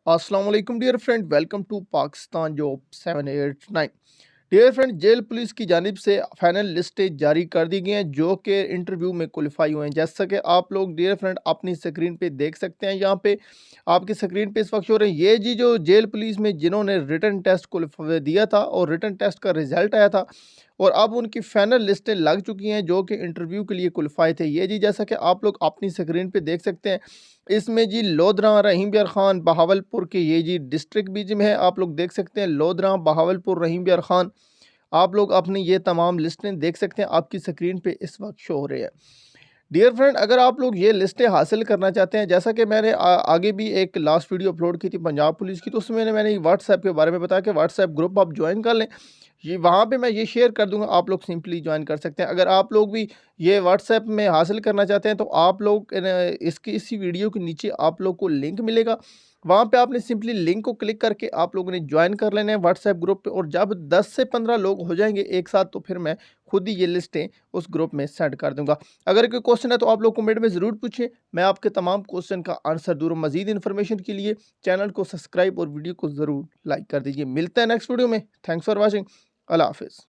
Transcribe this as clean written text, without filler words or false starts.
अस्सलाम वालेकुम dear friend, welcome to Pakistan job 789। Dear friend, jail police की जानिब से फाइनल लिस्टें जारी कर दी गई हैं जो कि इंटरव्यू में क्वालिफाई हुए हैं। जैसा कि आप लोग डियर फ्रेंड अपनी स्क्रीन पे देख सकते हैं, यहाँ पे आपकी स्क्रीन पे इस वक्त शो रहे हैं ये जी जो जेल पुलिस में जिन्होंने रिटन टेस्ट क्वालिफाई दिया था और रिटन टेस्ट का रिजल्ट आया था और अब उनकी फाइनल लिस्टें लग चुकी हैं जो कि इंटरव्यू के लिए क्वालिफाई थे। ये जी जैसा कि आप लोग अपनी स्क्रीन पे देख सकते हैं, इसमें जी लोधरा, रहीम बियार खान, बहावलपुर के ये जी डिस्ट्रिक्ट भी जिम है, आप लोग देख सकते हैं लोधरा, बहावलपुर, रहीम बियार खान। आप लोग अपनी ये तमाम लिस्टें देख सकते हैं, आपकी स्क्रीन पे इस वक्त शो हो रही है। डियर फ्रेंड, अगर आप लोग ये लिस्टें हासिल करना चाहते हैं, जैसा कि मैंने आगे भी एक लास्ट वीडियो अपलोड की थी पंजाब पुलिस की, तो उसमें मैंने व्हाट्सएप के बारे में बताया कि व्हाट्सएप ग्रुप आप ज्वाइन कर लें। ये वहाँ पे मैं ये शेयर कर दूंगा, आप लोग सिंपली ज्वाइन कर सकते हैं। अगर आप लोग भी ये व्हाट्सएप में हासिल करना चाहते हैं तो आप लोग इसकी इसी वीडियो के नीचे आप लोग को लिंक मिलेगा, वहाँ पे आपने सिंपली लिंक को क्लिक करके आप लोगों ने ज्वाइन कर लेना है व्हाट्सएप ग्रुप पे। और जब 10 से 15 लोग हो जाएंगे एक साथ तो फिर मैं खुद ही ये लिस्टें उस ग्रुप में सेंड कर दूंगा। अगर कोई क्वेश्चन है तो आप लोग कमेंट में ज़रूर पूछें, मैं आपके तमाम क्वेश्चन का आंसर दूंगा। मजीद इन्फॉर्मेशन के लिए चैनल को सब्सक्राइब और वीडियो को ज़रूर लाइक कर दीजिए। मिलते हैं नेक्स्ट वीडियो में। Thanks for watching. अल्लाह हाफिज़।